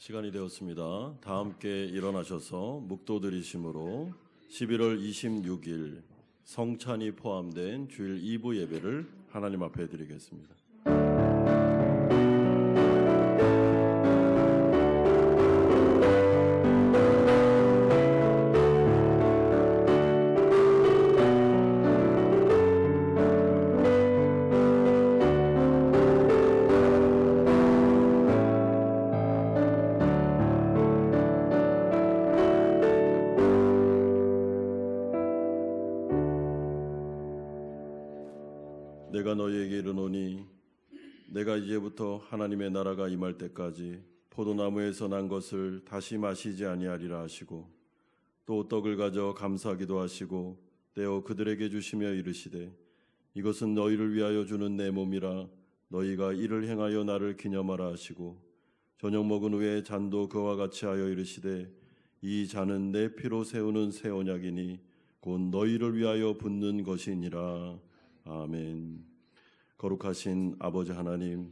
시간이 되었습니다. 다 함께 일어나셔서 묵도드리심으로 11월 26일 성찬이 포함된 주일 2부 예배를 하나님 앞에 드리겠습니다. 내가 너희에게 이르노니 내가 이제부터 하나님의 나라가 임할 때까지 포도나무에서 난 것을 다시 마시지 아니하리라 하시고, 또 떡을 가져 감사하기도 하시고 떼어 그들에게 주시며 이르시되, 이것은 너희를 위하여 주는 내 몸이라, 너희가 이를 행하여 나를 기념하라 하시고, 저녁 먹은 후에 잔도 그와 같이 하여 이르시되, 이 잔은 내 피로 세우는 새 언약이니 곧 너희를 위하여 붓는 것이니라. 아멘. 거룩하신 아버지 하나님,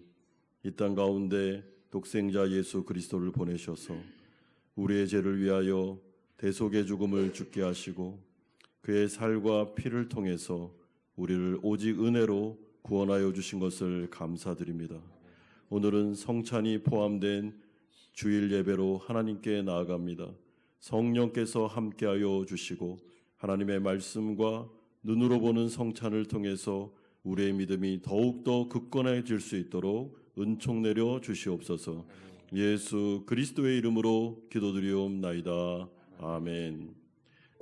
이 땅 가운데 독생자 예수 그리스도를 보내셔서 우리의 죄를 위하여 대속의 죽음을 죽게 하시고, 그의 살과 피를 통해서 우리를 오직 은혜로 구원하여 주신 것을 감사드립니다. 오늘은 성찬이 포함된 주일 예배로 하나님께 나아갑니다. 성령께서 함께하여 주시고 하나님의 말씀과 눈으로 보는 성찬을 통해서 우리의 믿음이 더욱더 굳건해질 수 있도록 은총 내려 주시옵소서. 예수 그리스도의 이름으로 기도드리옵나이다. 아멘.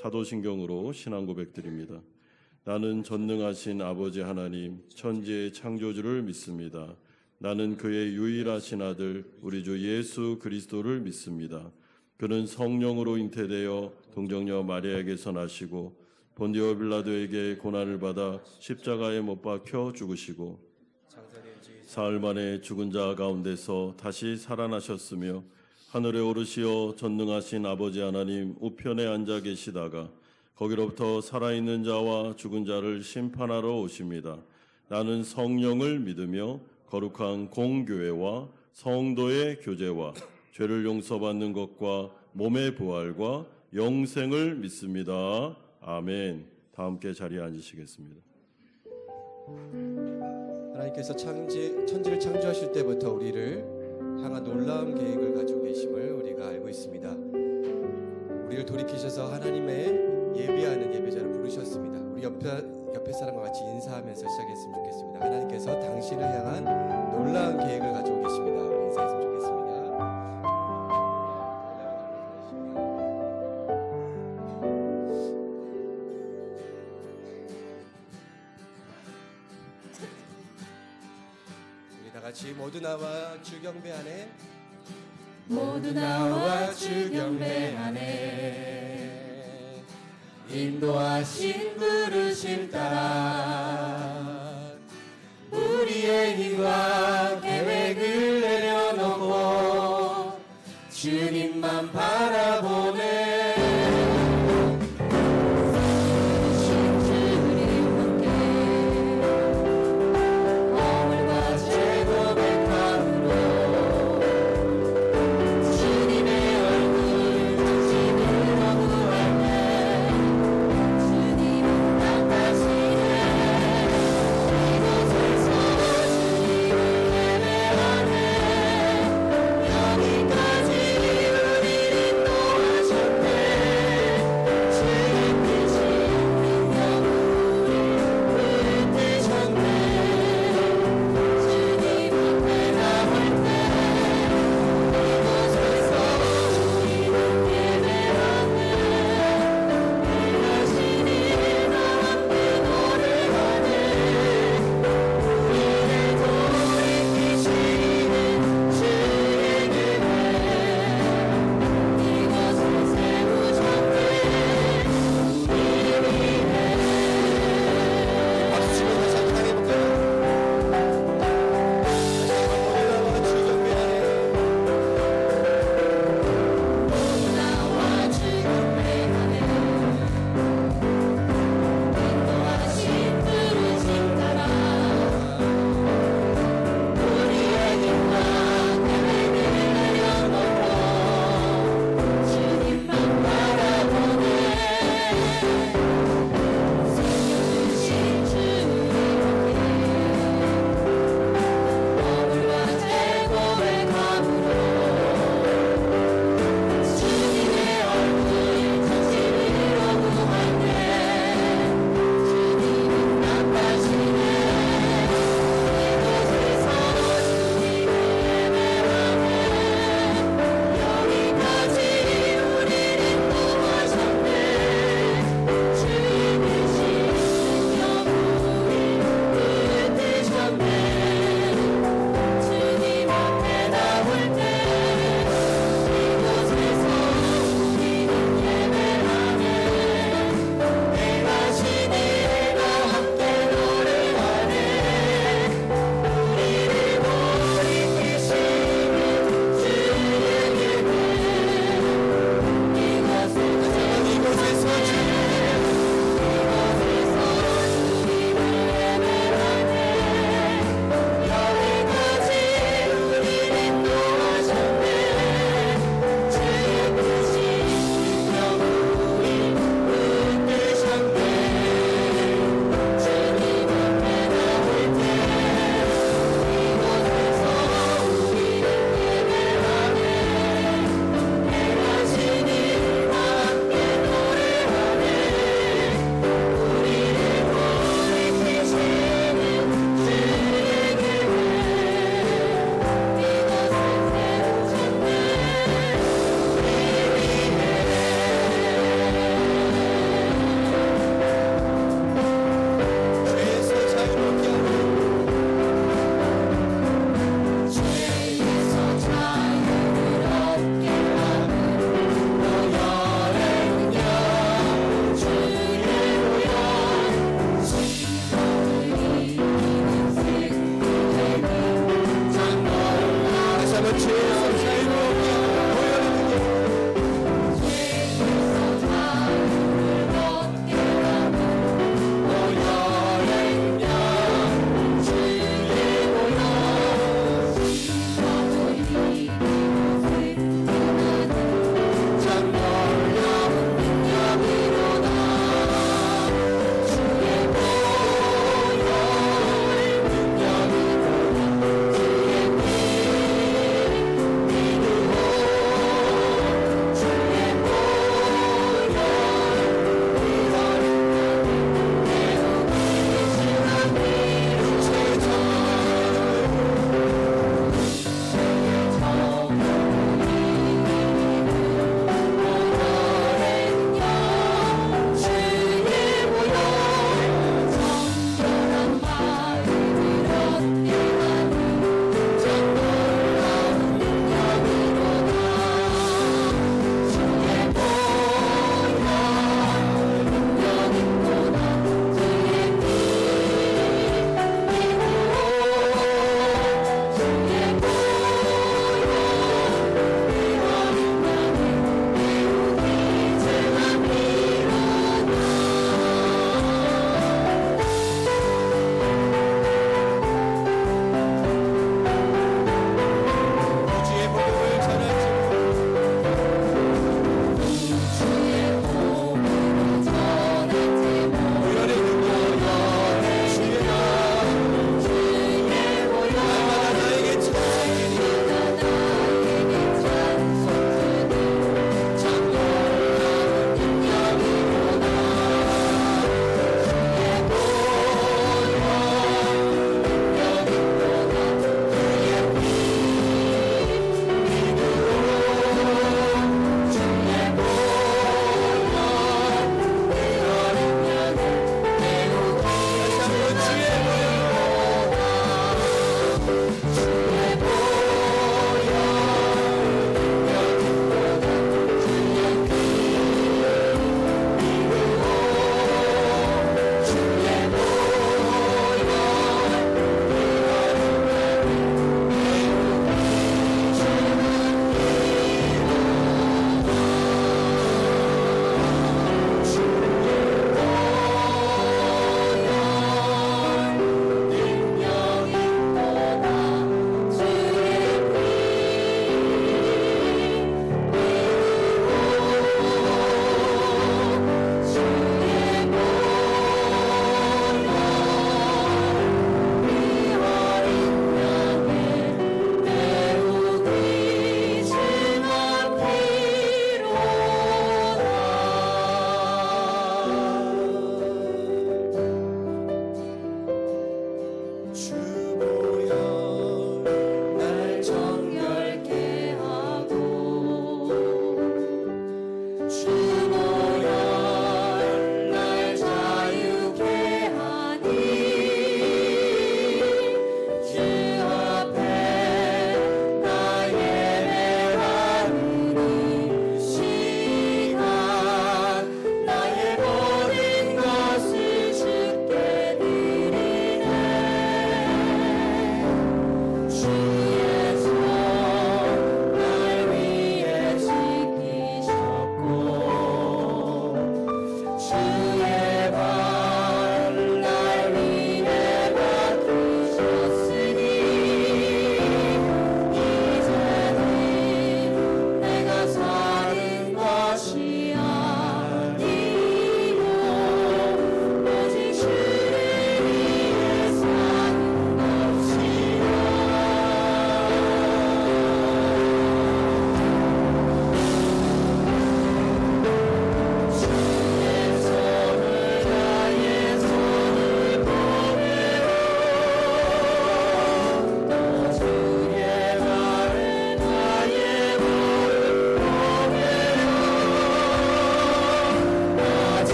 사도신경으로 신앙 고백드립니다. 나는 전능하신 아버지 하나님 천지의 창조주를 믿습니다. 나는 그의 유일하신 아들 우리 주 예수 그리스도를 믿습니다. 그는 성령으로 잉태되어 동정녀 마리아에게서 나시고 본디오 빌라도에게 고난을 받아 십자가에 못 박혀 죽으시고 사흘 만에 죽은 자 가운데서 다시 살아나셨으며 하늘에 오르시어 전능하신 아버지 하나님 우편에 앉아 계시다가 거기로부터 살아있는 자와 죽은 자를 심판하러 오십니다. 나는 성령을 믿으며 거룩한 공교회와 성도의 교제와 죄를 용서받는 것과 몸의 부활과 영생을 믿습니다. 아멘. 다 함께 자리에 앉으시겠습니다. 하나님께서 천지를 창조하실 때부터 우리를 향한 놀라운 계획을 가지고 계심을 우리가 알고 있습니다. 우리를 돌이키셔서 하나님의 예배하는 예배자를 부르셨습니다. 우리 옆에 사람과 같이 인사하면서 시작했으면 좋겠습니다. 하나님께서 당신을 향한 놀라운 계획을 가지고 계십니다. 우리 인사했으면 좋겠습니다. 같이 모두 나와 주 경배하네. 모두 나와 주 경배하네. 인도하신 부르심 따라 우리의 힘과 계획을 내려놓고 주님만 바라보네. 여기까지 우리를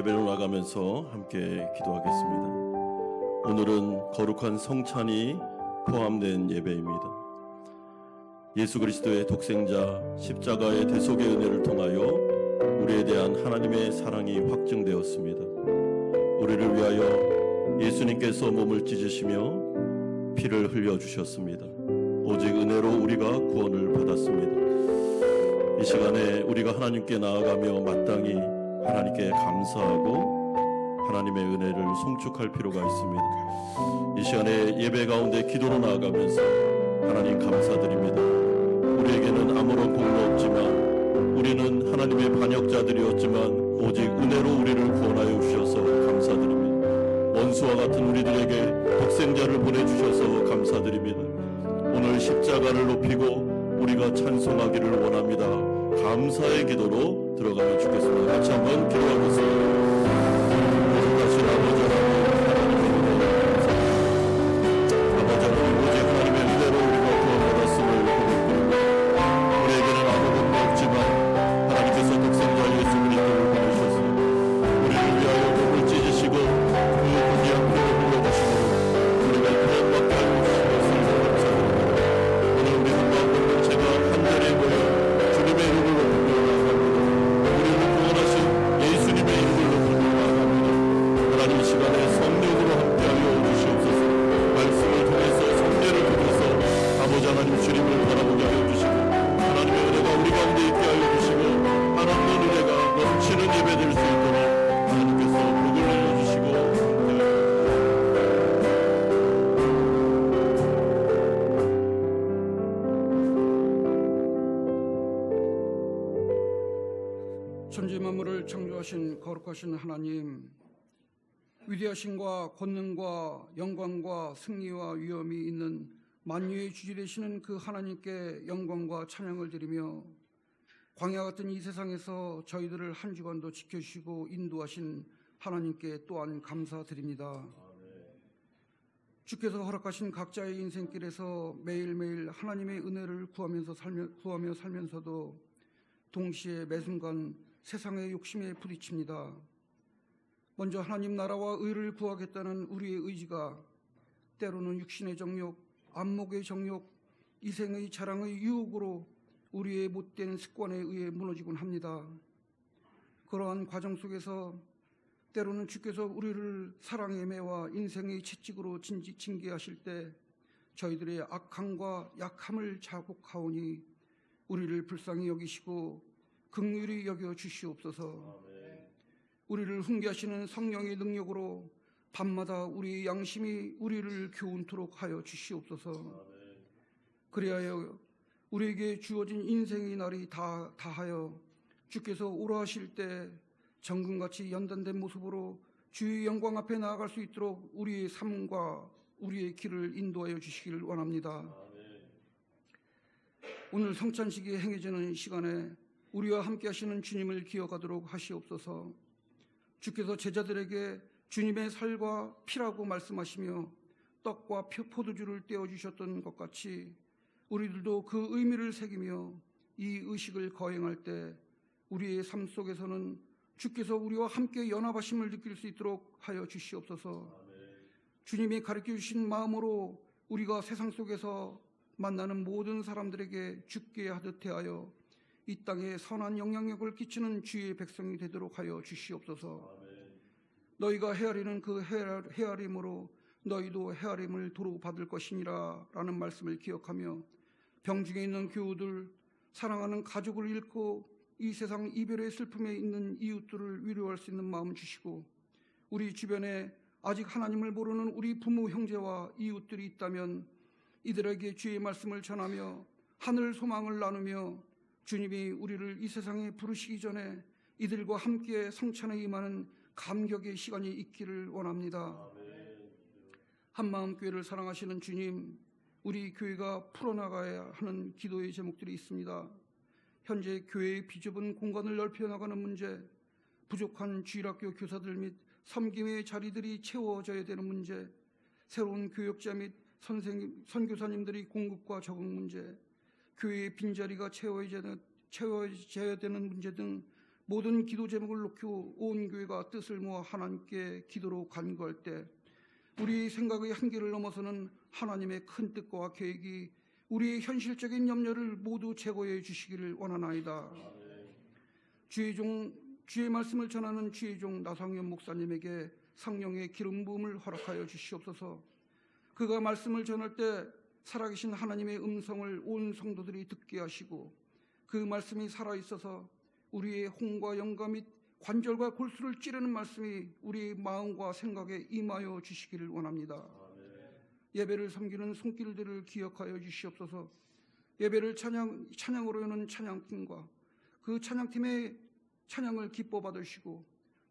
예배로 나가면서 함께 기도하겠습니다. 오늘은 거룩한 성찬이 포함된 예배입니다. 예수 그리스도의 독생자 십자가의 대속의 은혜를 통하여 우리에 대한 하나님의 사랑이 확증되었습니다. 우리를 위하여 예수님께서 몸을 찢으시며 피를 흘려주셨습니다. 오직 은혜로 우리가 구원을 받았습니다. 이 시간에 우리가 하나님께 나아가며 마땅히 하나님께 감사하고 하나님의 은혜를 송축할 필요가 있습니다. 이 시간에 예배 가운데 기도로 나아가면서 하나님 감사드립니다. 우리에게는 아무런 공로 없지만 우리는 하나님의 반역자들이었지만 오직 은혜로 우리를 구원하여 주셔서 감사드립니다. 원수와 같은 우리들에게 독생자를 보내주셔서 감사드립니다. 오늘 십자가를 높이고 우리가 찬송하기를 원합니다. 감사의 기도로 들어가면 좋겠습니다. 같이 한번 기도하겠습니다. 거룩하신 아버지 하나님, 오직 하나님의 은혜로 우리가 구원받았음을 고백합니다. 우리에게는 아무 공로 없지만 하나님께서 독생자 예수 그리스도를 보내셔서 우리를 위하여 몸을 찢으시고 그 귀한 피를 흘려주시고 우리가 구원받게 하여 주신 것을 감사드립니다. 오늘 우리 한번 제가 한자리에 모여 주님의 이름을 높이며 나아갑니다. 우리를 구원하신 예수님의 이름을 높이며 나아갑니다. 하나님 이 시간에 성령으로 함께하여 주시옵소서. 말씀을 통해서 성례를 통해서 아버지 하나님 주님을 바라보게 하여 주시고 하나님의 은혜가 우리 가운데 있게 하여 주시고 하나님의 은혜가 넘치는 예배 될 수 있도록 하나님께서 복을 내려주시고 천지 만물을 창조하신 거룩하신 하나님, 위대하심과 권능과 영광과 승리와 위엄이 있는 만유의 주지 되시는 그 하나님께 영광과 찬양을 드리며 광야 같은 이 세상에서 저희들을 한 주간도 지켜주시고 인도하신 하나님께 또한 감사드립니다. 주께서 허락하신 각자의 인생길에서 매일매일 하나님의 은혜를 구하며 살면서도 동시에 매순간 세상의 욕심에 부딪힙니다. 먼저 하나님 나라와 의를 구하겠다는 우리의 의지가 때로는 육신의 정욕, 안목의 정욕, 이생의 자랑의 유혹으로 우리의 못된 습관에 의해 무너지곤 합니다. 그러한 과정 속에서 때로는 주께서 우리를 사랑의 매와 인생의 채찍으로 징계하실 때 저희들의 악함과 약함을 자복하오니 우리를 불쌍히 여기시고 긍휼히 여겨 주시옵소서. 우리를 훈계하시는 성령의 능력으로 밤마다 우리의 양심이 우리를 교훈토록 하여 주시옵소서. 그리하여 우리에게 주어진 인생의 날이 다하여 주께서 오라 하실 때 정금같이 연단된 모습으로 주의 영광 앞에 나아갈 수 있도록 우리의 삶과 우리의 길을 인도하여 주시기를 원합니다. 오늘 성찬식이 행해지는 시간에 우리와 함께 하시는 주님을 기억하도록 하시옵소서. 주께서 제자들에게 주님의 살과 피라고 말씀하시며 떡과 포도주를 떼어주셨던 것 같이 우리들도 그 의미를 새기며 이 의식을 거행할 때 우리의 삶 속에서는 주께서 우리와 함께 연합하심을 느낄 수 있도록 하여 주시옵소서. 주님이 가르쳐 주신 마음으로 우리가 세상 속에서 만나는 모든 사람들에게 죽게 하듯 대하여 이 땅에 선한 영향력을 끼치는 주의 백성이 되도록 하여 주시옵소서. 너희가 헤아리는 그 헤아림으로 너희도 헤아림을 도로 받을 것이니라 라는 말씀을 기억하며 병중에 있는 교우들, 사랑하는 가족을 잃고 이 세상 이별의 슬픔에 있는 이웃들을 위로할 수 있는 마음 주시고 우리 주변에 아직 하나님을 모르는 우리 부모 형제와 이웃들이 있다면 이들에게 주의 말씀을 전하며 하늘 소망을 나누며 주님이 우리를 이 세상에 부르시기 전에 이들과 함께 성찬에 임하는 감격의 시간이 있기를 원합니다. 한마음 교회를 사랑하시는 주님, 우리 교회가 풀어나가야 하는 기도의 제목들이 있습니다. 현재 교회의 비좁은 공간을 넓혀나가는 문제, 부족한 주일학교 교사들 및 섬김의 자리들이 채워져야 되는 문제, 새로운 교역자 및 선교사님들이 공급과 적응 문제, 교회의 빈자리가 채워져야 되는 문제 등 모든 기도 제목을 놓고 온 교회가 뜻을 모아 하나님께 기도로 간구할 때 우리 생각의 한계를 넘어서는 하나님의 큰 뜻과 계획이 우리의 현실적인 염려를 모두 제거해 주시기를 원하나이다. 주의 말씀을 전하는 주의 종 나상현 목사님에게 성령의 기름 부음을 허락하여 주시옵소서. 그가 말씀을 전할 때 살아계신 하나님의 음성을 온 성도들이 듣게 하시고 그 말씀이 살아있어서 우리의 홍과 영과 및 관절과 골수를 찌르는 말씀이 우리의 마음과 생각에 임하여 주시기를 원합니다. 예배를 섬기는 손길들을 기억하여 주시옵소서. 예배를 찬양으로 여는 찬양팀과 그 찬양팀의 찬양을 기뻐 받으시고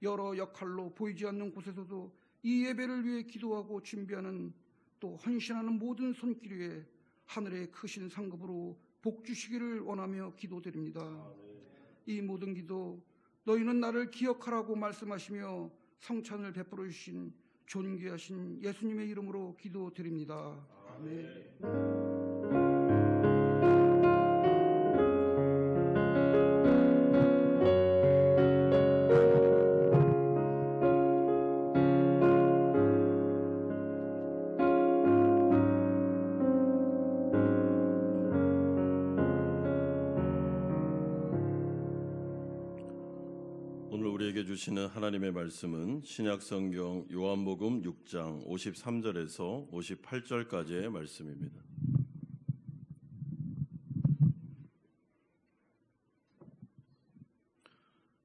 여러 역할로 보이지 않는 곳에서도 이 예배를 위해 기도하고 준비하는 또 헌신하는 모든 손길 위에 하늘의 크신 상급으로 복 주시기를 원하며 기도드립니다. 이 모든 기도 너희는 나를 기억하라고 말씀하시며 성찬을 베풀어 주신 존귀하신 예수님의 이름으로 기도드립니다. 아멘. 오늘 우리에게 주시는 하나님의 말씀은 신약성경 요한복음 6장 53절에서 58절까지의 말씀입니다.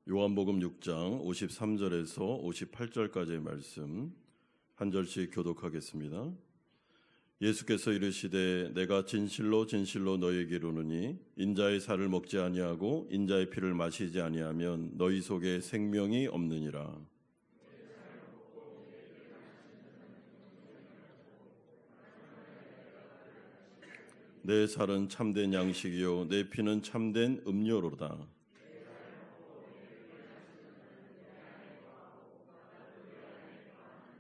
요한복음 6장 53절에서 58절까지의 말씀 한 절씩 교독하겠습니다. 예수께서 이르시되 내가 진실로 진실로 너희에게 이르노니 인자의 살을 먹지 아니하고 인자의 피를 마시지 아니하면 너희 속에 생명이 없느니라. 내 살은 참된 양식이요 내 피는 참된 음료로다.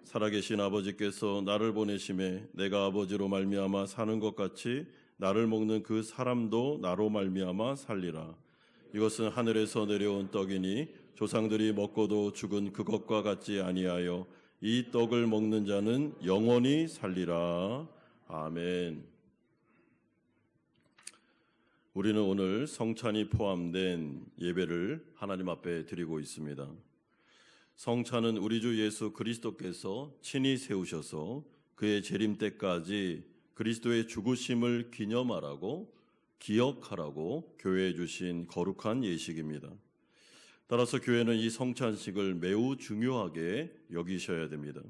살아계신 아버지께서 나를 보내심에 내가 아버지로 말미암아 사는 것 같이 나를 먹는 그 사람도 나로 말미암아 살리라. 이것은 하늘에서 내려온 떡이니 조상들이 먹고도 죽은 그것과 같지 아니하여 이 떡을 먹는 자는 영원히 살리라. 아멘. 우리는 오늘 성찬이 포함된 예배를 하나님 앞에 드리고 있습니다. 성찬은 우리 주 예수 그리스도께서 친히 세우셔서 그의 재림 때까지 그리스도의 죽으심을 기념하라고 기억하라고 교회에 주신 거룩한 예식입니다. 따라서 교회는 이 성찬식을 매우 중요하게 여기셔야 됩니다.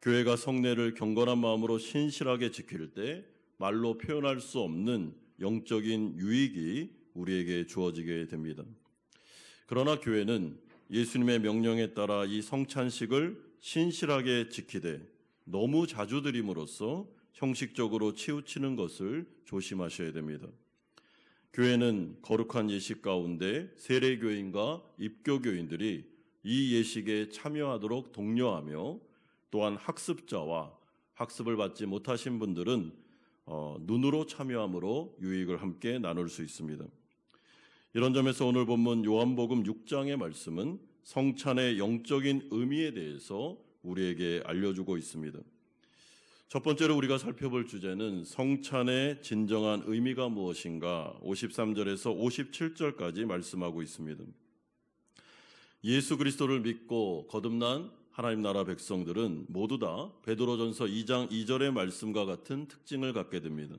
교회가 성례를 경건한 마음으로 신실하게 지킬 때 말로 표현할 수 없는 영적인 유익이 우리에게 주어지게 됩니다. 그러나 교회는 예수님의 명령에 따라 이 성찬식을 신실하게 지키되 너무 자주 드림으로써 형식적으로 치우치는 것을 조심하셔야 됩니다. 교회는 거룩한 예식 가운데 세례교인과 입교교인들이 이 예식에 참여하도록 독려하며 또한 학습자와 학습을 받지 못하신 분들은 눈으로 참여함으로 유익을 함께 나눌 수 있습니다. 이런 점에서 오늘 본문 요한복음 6장의 말씀은 성찬의 영적인 의미에 대해서 우리에게 알려주고 있습니다. 첫 번째로 우리가 살펴볼 주제는 성찬의 진정한 의미가 무엇인가 53절에서 57절까지 말씀하고 있습니다. 예수 그리스도를 믿고 거듭난 하나님 나라 백성들은 모두 다 베드로전서 2장 2절의 말씀과 같은 특징을 갖게 됩니다.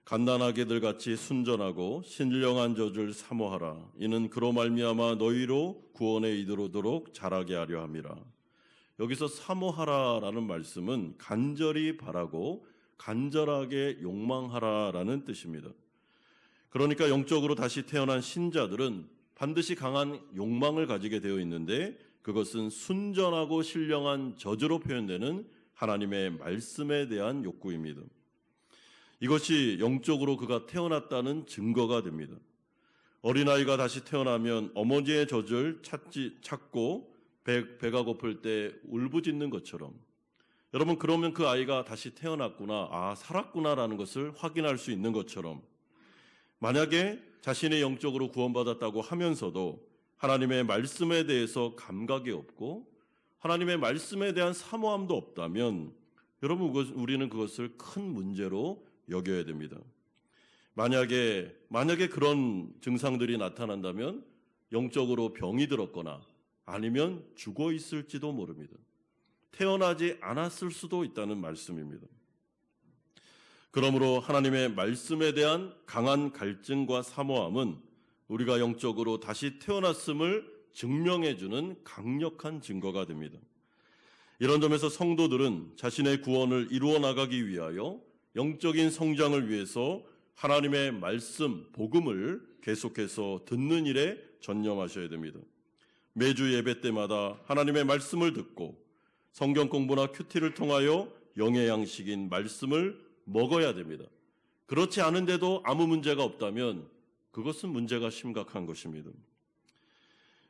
갓난아기들 같이 순전하고 신령한 젖을 사모하라. 이는 그로 말미암아 너희로 구원에 이르도록 자라게 하려 함이라. 여기서 사모하라라는 말씀은 간절히 바라고 간절하게 욕망하라라는 뜻입니다. 그러니까 영적으로 다시 태어난 신자들은 반드시 강한 욕망을 가지게 되어 있는데 그것은 순전하고 신령한 젖으로 표현되는 하나님의 말씀에 대한 욕구입니다. 이것이 영적으로 그가 태어났다는 증거가 됩니다. 어린아이가 다시 태어나면 어머니의 젖을 찾고 배가 고플 때 울부짖는 것처럼 여러분 그러면 그 아이가 다시 태어났구나, 살았구나라는 것을 확인할 수 있는 것처럼 만약에 자신의 영적으로 구원받았다고 하면서도 하나님의 말씀에 대해서 감각이 없고 하나님의 말씀에 대한 사모함도 없다면 여러분 우리는 그것을 큰 문제로 여겨야 됩니다. 만약에 그런 증상들이 나타난다면 영적으로 병이 들었거나 아니면 죽어 있을지도 모릅니다. 태어나지 않았을 수도 있다는 말씀입니다. 그러므로 하나님의 말씀에 대한 강한 갈증과 사모함은 우리가 영적으로 다시 태어났음을 증명해주는 강력한 증거가 됩니다. 이런 점에서 성도들은 자신의 구원을 이루어 나가기 위하여 영적인 성장을 위해서 하나님의 말씀, 복음을 계속해서 듣는 일에 전념하셔야 됩니다. 매주 예배 때마다 하나님의 말씀을 듣고 성경 공부나 큐티를 통하여 영의 양식인 말씀을 먹어야 됩니다. 그렇지 않은데도 아무 문제가 없다면 그것은 문제가 심각한 것입니다.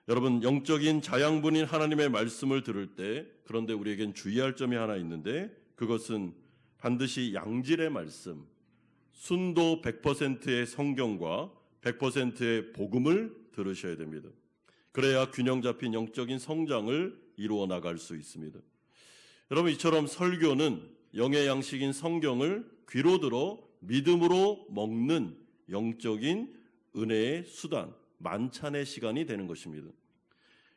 여러분, 영적인 자양분인 하나님의 말씀을 들을 때 그런데 우리에겐 주의할 점이 하나 있는데 그것은 반드시 양질의 말씀, 순도 100%의 성경과 100%의 복음을 들으셔야 됩니다. 그래야 균형 잡힌 영적인 성장을 이루어 나갈 수 있습니다. 여러분, 이처럼 설교는 영의 양식인 성경을 귀로 들어 믿음으로 먹는 영적인 은혜의 수단, 만찬의 시간이 되는 것입니다.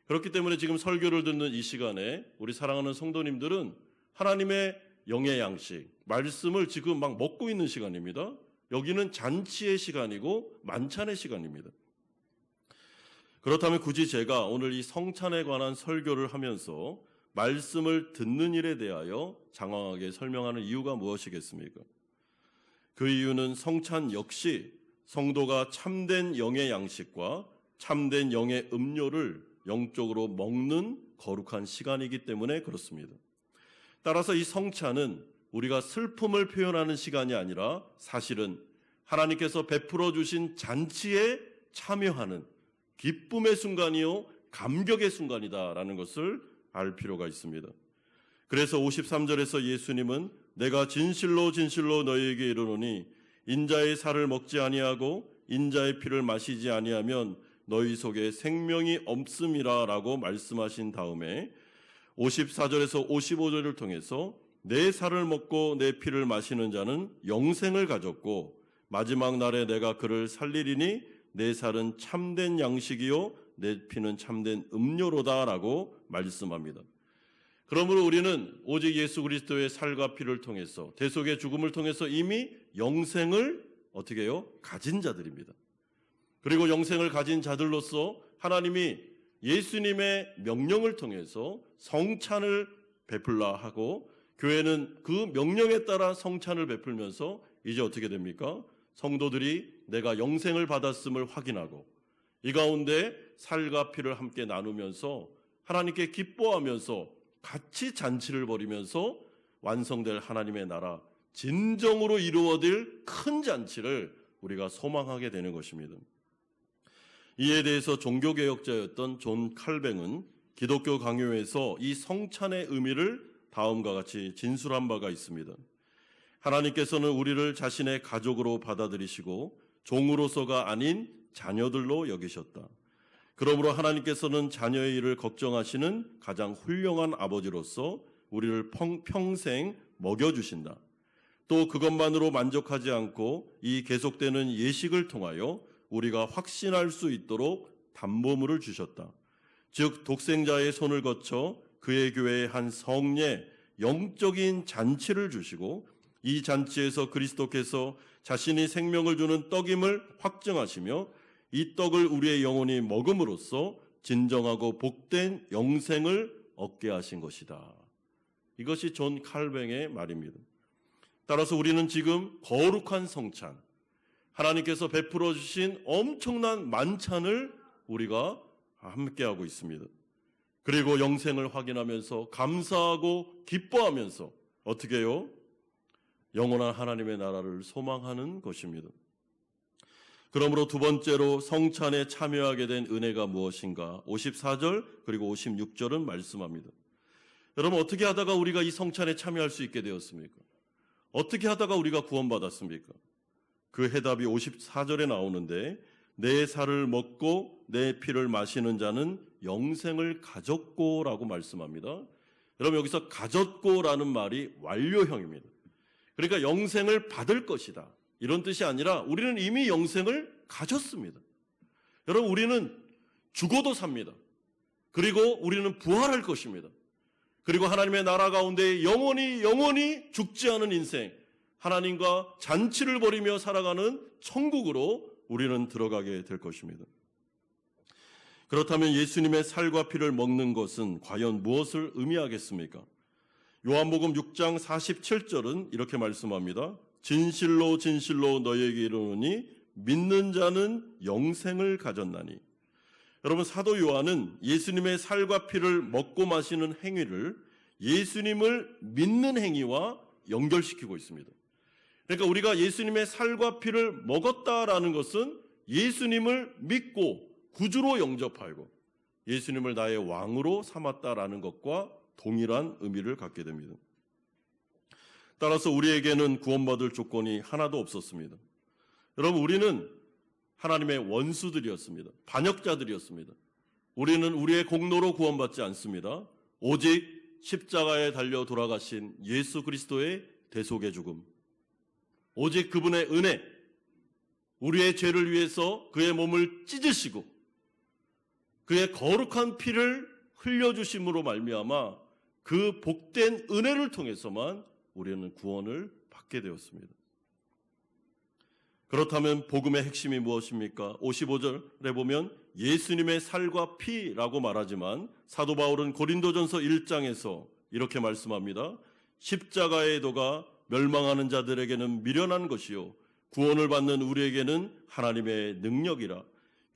그렇기 때문에 지금 설교를 듣는 이 시간에 우리 사랑하는 성도님들은 하나님의 영의 양식, 말씀을 지금 막 먹고 있는 시간입니다. 여기는 잔치의 시간이고 만찬의 시간입니다. 그렇다면 굳이 제가 오늘 이 성찬에 관한 설교를 하면서 말씀을 듣는 일에 대하여 장황하게 설명하는 이유가 무엇이겠습니까? 그 이유는 성찬 역시 성도가 참된 영의 양식과 참된 영의 음료를 영적으로 먹는 거룩한 시간이기 때문에 그렇습니다. 따라서 이 성찬은 우리가 슬픔을 표현하는 시간이 아니라 사실은 하나님께서 베풀어 주신 잔치에 참여하는 기쁨의 순간이요 감격의 순간이다라는 것을 알 필요가 있습니다. 그래서 53절에서 예수님은 내가 진실로 진실로 너희에게 이르노니 인자의 살을 먹지 아니하고 인자의 피를 마시지 아니하면 너희 속에 생명이 없음이라 라고 말씀하신 다음에 54절에서 55절을 통해서 내 살을 먹고 내 피를 마시는 자는 영생을 가졌고 마지막 날에 내가 그를 살리리니 내 살은 참된 양식이요 내 피는 참된 음료로다 라고 말씀합니다. 그러므로 우리는 오직 예수 그리스도의 살과 피를 통해서 대속의 죽음을 통해서 이미 영생을 어떻게 해요? 가진 자들입니다. 그리고 영생을 가진 자들로서 하나님이 예수님의 명령을 통해서 성찬을 베풀라 하고 교회는 그 명령에 따라 성찬을 베풀면서 이제 어떻게 됩니까? 성도들이 내가 영생을 받았음을 확인하고 이 가운데 살과 피를 함께 나누면서 하나님께 기뻐하면서 같이 잔치를 벌이면서 완성될 하나님의 나라 진정으로 이루어질 큰 잔치를 우리가 소망하게 되는 것입니다. 이에 대해서 종교개혁자였던 존 칼뱅은 기독교 강요에서 이 성찬의 의미를 다음과 같이 진술한 바가 있습니다. 하나님께서는 우리를 자신의 가족으로 받아들이시고 종으로서가 아닌 자녀들로 여기셨다. 그러므로 하나님께서는 자녀의 일을 걱정하시는 가장 훌륭한 아버지로서 우리를 평생 먹여주신다. 또 그것만으로 만족하지 않고 이 계속되는 예식을 통하여 우리가 확신할 수 있도록 담보물을 주셨다. 즉 독생자의 손을 거쳐 그의 교회에 한 성례, 영적인 잔치를 주시고 이 잔치에서 그리스도께서 자신이 생명을 주는 떡임을 확증하시며 이 떡을 우리의 영혼이 먹음으로써 진정하고 복된 영생을 얻게 하신 것이다. 이것이 존 칼뱅의 말입니다. 따라서 우리는 지금 거룩한 성찬, 하나님께서 베풀어 주신 엄청난 만찬을 우리가 함께하고 있습니다. 그리고 영생을 확인하면서 감사하고 기뻐하면서 어떻게 해요? 영원한 하나님의 나라를 소망하는 것입니다. 그러므로 두 번째로 성찬에 참여하게 된 은혜가 무엇인가? 54절 그리고 56절은 말씀합니다. 여러분 어떻게 하다가 우리가 이 성찬에 참여할 수 있게 되었습니까? 어떻게 하다가 우리가 구원받았습니까? 그 해답이 54절에 나오는데 내 살을 먹고 내 피를 마시는 자는 영생을 가졌고라고 말씀합니다. 여러분, 여기서 가졌고라는 말이 완료형입니다. 그러니까 영생을 받을 것이다, 이런 뜻이 아니라 우리는 이미 영생을 가졌습니다. 여러분, 우리는 죽어도 삽니다. 그리고 우리는 부활할 것입니다. 그리고 하나님의 나라 가운데 영원히 죽지 않은 인생, 하나님과 잔치를 벌이며 살아가는 천국으로 우리는 들어가게 될 것입니다. 그렇다면 예수님의 살과 피를 먹는 것은 과연 무엇을 의미하겠습니까? 요한복음 6장 47절은 이렇게 말씀합니다. 진실로 진실로 너희에게 이르노니 믿는 자는 영생을 가졌나니. 여러분, 사도 요한은 예수님의 살과 피를 먹고 마시는 행위를 예수님을 믿는 행위와 연결시키고 있습니다. 그러니까 우리가 예수님의 살과 피를 먹었다라는 것은 예수님을 믿고 구주로 영접하고 예수님을 나의 왕으로 삼았다라는 것과 동일한 의미를 갖게 됩니다. 따라서 우리에게는 구원받을 조건이 하나도 없었습니다. 여러분, 우리는 하나님의 원수들이었습니다. 반역자들이었습니다. 우리는 우리의 공로로 구원받지 않습니다. 오직 십자가에 달려 돌아가신 예수 그리스도의 대속의 죽음, 오직 그분의 은혜, 우리의 죄를 위해서 그의 몸을 찢으시고 그의 거룩한 피를 흘려주심으로 말미암아 그 복된 은혜를 통해서만 우리는 구원을 받게 되었습니다. 그렇다면 복음의 핵심이 무엇입니까? 55절에 보면 예수님의 살과 피라고 말하지만 사도 바울은 고린도전서 1장에서 이렇게 말씀합니다. 십자가의 도가 멸망하는 자들에게는 미련한 것이요 구원을 받는 우리에게는 하나님의 능력이라.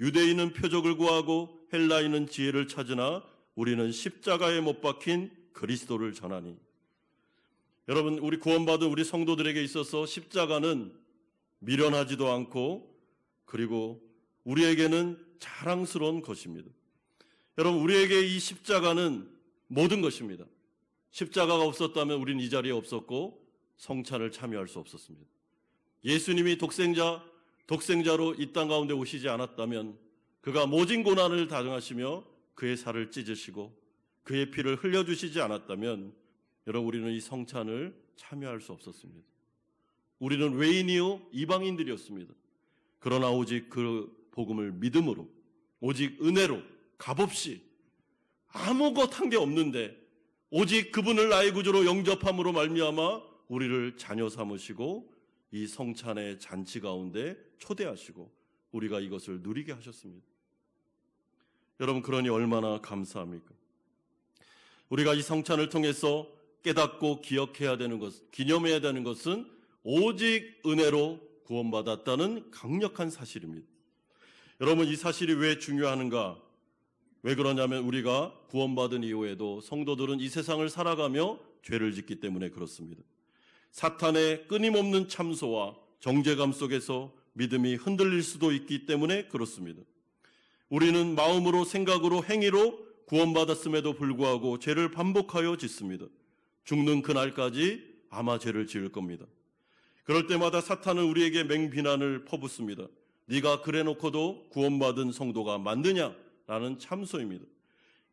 유대인은 표적을 구하고 헬라인은 지혜를 찾으나 우리는 십자가에 못 박힌 그리스도를 전하니. 여러분, 우리 구원받은 우리 성도들에게 있어서 십자가는 미련하지도 않고 그리고 우리에게는 자랑스러운 것입니다. 여러분, 우리에게 이 십자가는 모든 것입니다. 십자가가 없었다면 우리는 이 자리에 없었고 성찬을 참여할 수 없었습니다. 예수님이 독생자로 이 땅 가운데 오시지 않았다면 그가 모진 고난을 당하시며 그의 살을 찢으시고 그의 피를 흘려주시지 않았다면 여러분, 우리는 이 성찬을 참여할 수 없었습니다. 우리는 외인이요 이방인들이었습니다. 그러나 오직 그 복음을 믿음으로, 오직 은혜로, 값없이 아무것 한 게 없는데 오직 그분을 나의 구주로 영접함으로 말미암아 우리를 자녀 삼으시고 이 성찬의 잔치 가운데 초대하시고 우리가 이것을 누리게 하셨습니다. 여러분, 그러니 얼마나 감사합니까? 우리가 이 성찬을 통해서 깨닫고 기억해야 되는 것, 기념해야 되는 것은 오직 은혜로 구원받았다는 강력한 사실입니다. 여러분, 이 사실이 왜 중요한가? 왜 그러냐면 우리가 구원받은 이후에도 성도들은 이 세상을 살아가며 죄를 짓기 때문에 그렇습니다. 사탄의 끊임없는 참소와 정죄감 속에서 믿음이 흔들릴 수도 있기 때문에 그렇습니다. 우리는 마음으로, 생각으로, 행위로 구원받았음에도 불구하고 죄를 반복하여 짓습니다. 죽는 그날까지 아마 죄를 지을 겁니다. 그럴 때마다 사탄은 우리에게 맹비난을 퍼붓습니다. 네가 그래놓고도 구원받은 성도가 맞느냐? 라는 참소입니다.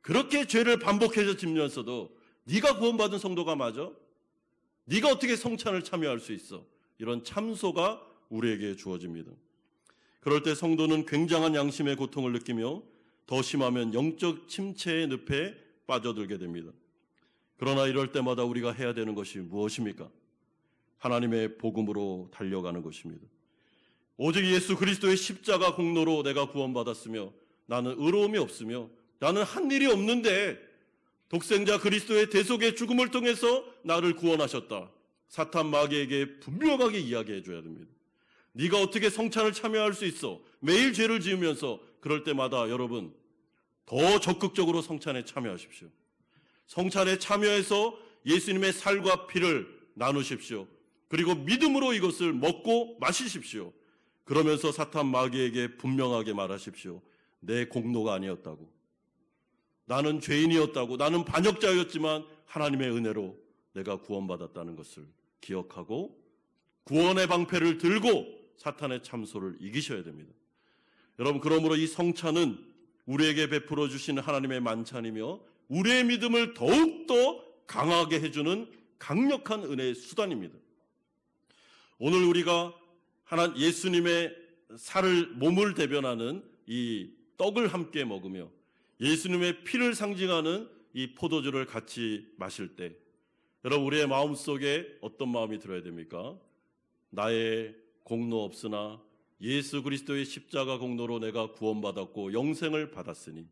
그렇게 죄를 반복해서 짓면서도 네가 구원받은 성도가 맞아? 네가 어떻게 성찬을 참여할 수 있어? 이런 참소가 우리에게 주어집니다. 그럴 때 성도는 굉장한 양심의 고통을 느끼며 더 심하면 영적 침체의 늪에 빠져들게 됩니다. 그러나 이럴 때마다 우리가 해야 되는 것이 무엇입니까? 하나님의 복음으로 달려가는 것입니다. 오직 예수 그리스도의 십자가 공로로 내가 구원받았으며 나는 의로움이 없으며 나는 한 일이 없는데 독생자 그리스도의 대속의 죽음을 통해서 나를 구원하셨다. 사탄 마귀에게 분명하게 이야기해 줘야 됩니다. 네가 어떻게 성찬을 참여할 수 있어? 매일 죄를 지으면서. 그럴 때마다 여러분 더 적극적으로 성찬에 참여하십시오. 성찬에 참여해서 예수님의 살과 피를 나누십시오. 그리고 믿음으로 이것을 먹고 마시십시오. 그러면서 사탄 마귀에게 분명하게 말하십시오. 내 공로가 아니었다고. 나는 죄인이었다고. 나는 반역자였지만 하나님의 은혜로 내가 구원받았다는 것을 기억하고 구원의 방패를 들고 사탄의 참소를 이기셔야 됩니다. 여러분, 그러므로 이 성찬은 우리에게 베풀어 주시는 하나님의 만찬이며 우리의 믿음을 더욱더 강하게 해주는 강력한 은혜의 수단입니다. 오늘 우리가 예수님의 몸을 대변하는 이 떡을 함께 먹으며 예수님의 피를 상징하는 이 포도주를 같이 마실 때 여러분, 우리의 마음속에 어떤 마음이 들어야 됩니까? 나의 공로 없으나 예수 그리스도의 십자가 공로로 내가 구원받았고 영생을 받았으니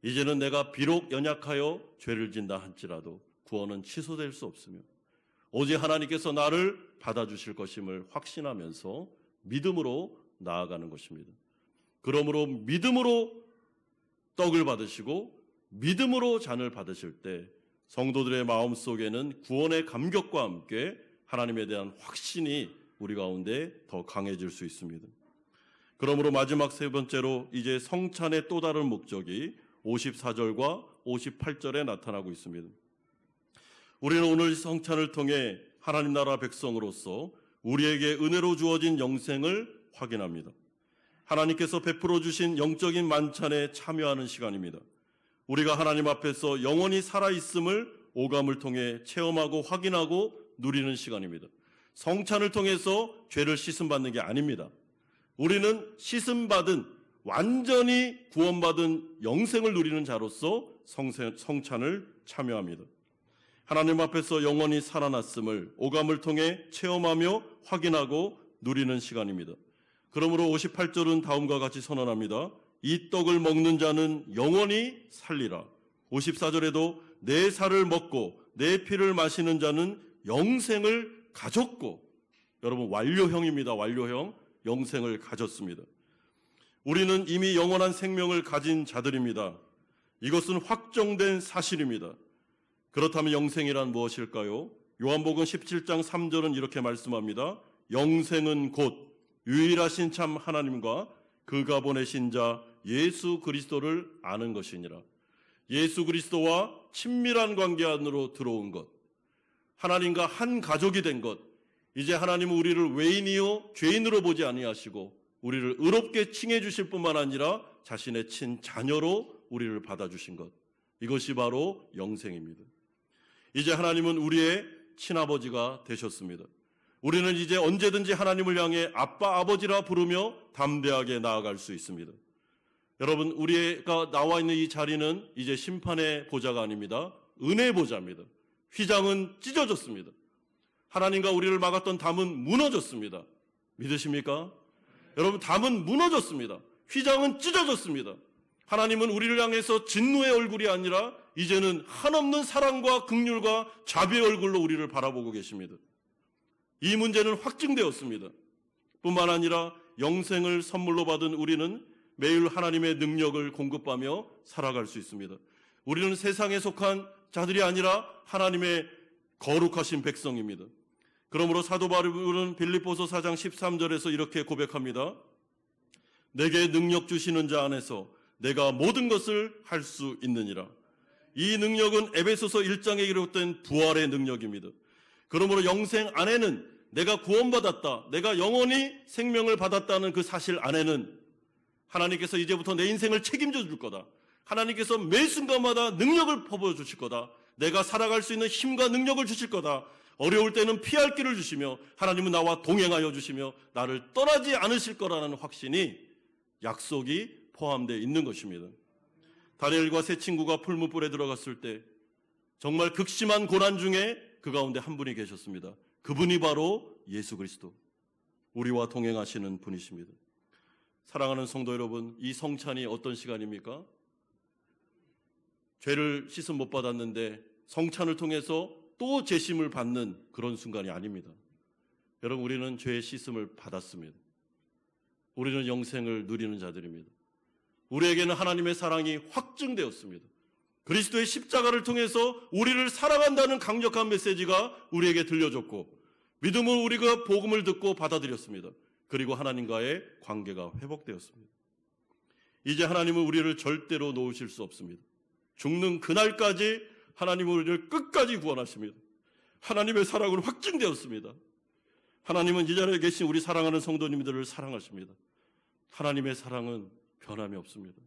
이제는 내가 비록 연약하여 죄를 진다 할지라도 구원은 취소될 수 없으며 오직 하나님께서 나를 받아주실 것임을 확신하면서 믿음으로 나아가는 것입니다. 그러므로 믿음으로 떡을 받으시고 믿음으로 잔을 받으실 때 성도들의 마음속에는 구원의 감격과 함께 하나님에 대한 확신이 우리 가운데 더 강해질 수 있습니다. 그러므로 마지막 세 번째로 이제 성찬의 또 다른 목적이 54절과 58절에 나타나고 있습니다. 우리는 오늘 성찬을 통해 하나님 나라 백성으로서 우리에게 은혜로 주어진 영생을 확인합니다. 하나님께서 베풀어 주신 영적인 만찬에 참여하는 시간입니다. 우리가 하나님 앞에서 영원히 살아있음을 오감을 통해 체험하고 확인하고 누리는 시간입니다. 성찬을 통해서 죄를 씻음받는 게 아닙니다. 우리는 씻음받은 완전히 구원받은 영생을 누리는 자로서 성찬을 참여합니다. 하나님 앞에서 영원히 살아났음을 오감을 통해 체험하며 확인하고 누리는 시간입니다. 그러므로 58절은 다음과 같이 선언합니다. 이 떡을 먹는 자는 영원히 살리라. 54절에도 내 살을 먹고 내 피를 마시는 자는 영생을 가졌고, 여러분 완료형입니다. 완료형. 영생을 가졌습니다. 우리는 이미 영원한 생명을 가진 자들입니다. 이것은 확정된 사실입니다. 그렇다면 영생이란 무엇일까요? 요한복음 17장 3절은 이렇게 말씀합니다. 영생은 곧 유일하신 참 하나님과 그가 보내신 자 예수 그리스도를 아는 것이니라. 예수 그리스도와 친밀한 관계 안으로 들어온 것, 하나님과 한 가족이 된 것, 이제 하나님은 우리를 외인이요 죄인으로 보지 아니하시고 우리를 의롭게 칭해 주실 뿐만 아니라 자신의 친자녀로 우리를 받아주신 것, 이것이 바로 영생입니다. 이제 하나님은 우리의 친아버지가 되셨습니다. 우리는 이제 언제든지 하나님을 향해 아빠, 아버지라 부르며 담대하게 나아갈 수 있습니다. 여러분, 우리가 나와 있는 이 자리는 이제 심판의 보좌가 아닙니다. 은혜의 보좌입니다. 휘장은 찢어졌습니다. 하나님과 우리를 막았던 담은 무너졌습니다. 믿으십니까? 여러분, 담은 무너졌습니다. 휘장은 찢어졌습니다. 하나님은 우리를 향해서 진노의 얼굴이 아니라 이제는 한없는 사랑과 긍휼과 자비의 얼굴로 우리를 바라보고 계십니다. 이 문제는 확증되었습니다. 뿐만 아니라 영생을 선물로 받은 우리는 매일 하나님의 능력을 공급하며 살아갈 수 있습니다. 우리는 세상에 속한 자들이 아니라 하나님의 거룩하신 백성입니다. 그러므로 사도 바울은 빌립보서 4장 13절에서 이렇게 고백합니다. 내게 능력 주시는 자 안에서 내가 모든 것을 할 수 있느니라. 이 능력은 에베소서 1장에 기록된 부활의 능력입니다. 그러므로 영생 안에는 내가 구원받았다, 내가 영원히 생명을 받았다는 그 사실 안에는 하나님께서 이제부터 내 인생을 책임져 줄 거다. 하나님께서 매 순간마다 능력을 퍼부어 주실 거다. 내가 살아갈 수 있는 힘과 능력을 주실 거다. 어려울 때는 피할 길을 주시며 하나님은 나와 동행하여 주시며 나를 떠나지 않으실 거라는 확신이, 약속이 포함되어 있는 것입니다. 다니엘과 세 친구가 풀무불에 들어갔을 때 정말 극심한 고난 중에 그 가운데 한 분이 계셨습니다. 그분이 바로 예수 그리스도, 우리와 동행하시는 분이십니다. 사랑하는 성도 여러분, 이 성찬이 어떤 시간입니까? 죄를 씻음 못 받았는데 성찬을 통해서 또 재심을 받는 그런 순간이 아닙니다. 여러분, 우리는 죄의 씻음을 받았습니다. 우리는 영생을 누리는 자들입니다. 우리에게는 하나님의 사랑이 확증되었습니다. 그리스도의 십자가를 통해서 우리를 사랑한다는 강력한 메시지가 우리에게 들려졌고, 믿음으로 우리가 복음을 듣고 받아들였습니다. 그리고 하나님과의 관계가 회복되었습니다. 이제 하나님은 우리를 절대로 놓으실 수 없습니다. 죽는 그날까지 하나님은 우리를 끝까지 구원하십니다. 하나님의 사랑은 확증되었습니다. 하나님은 이 자리에 계신 우리 사랑하는 성도님들을 사랑하십니다. 하나님의 사랑은 변함이 없습니다.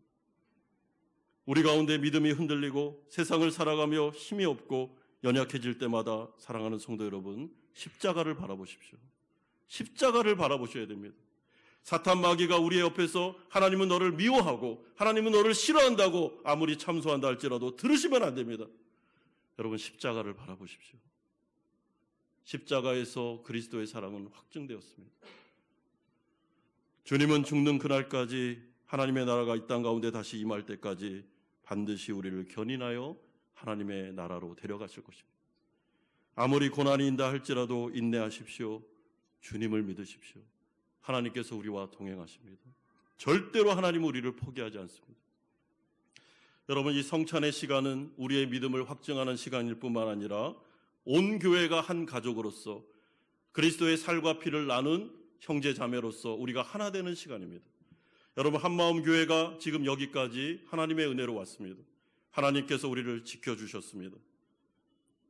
우리 가운데 믿음이 흔들리고 세상을 살아가며 힘이 없고 연약해질 때마다 사랑하는 성도 여러분, 십자가를 바라보십시오. 십자가를 바라보셔야 됩니다. 사탄 마귀가 우리의 옆에서 하나님은 너를 미워하고 하나님은 너를 싫어한다고 아무리 참소한다 할지라도 들으시면 안 됩니다. 여러분, 십자가를 바라보십시오. 십자가에서 그리스도의 사랑은 확증되었습니다. 주님은 죽는 그날까지 하나님의 나라가 이 땅 가운데 다시 임할 때까지 반드시 우리를 견인하여 하나님의 나라로 데려가실 것입니다. 아무리 고난이 있다 할지라도 인내하십시오. 주님을 믿으십시오. 하나님께서 우리와 동행하십니다. 절대로 하나님은 우리를 포기하지 않습니다. 여러분, 이 성찬의 시간은 우리의 믿음을 확증하는 시간일 뿐만 아니라 온 교회가 한 가족으로서 그리스도의 살과 피를 나눈 형제 자매로서 우리가 하나 되는 시간입니다. 여러분, 한마음 교회가 지금 여기까지 하나님의 은혜로 왔습니다. 하나님께서 우리를 지켜주셨습니다.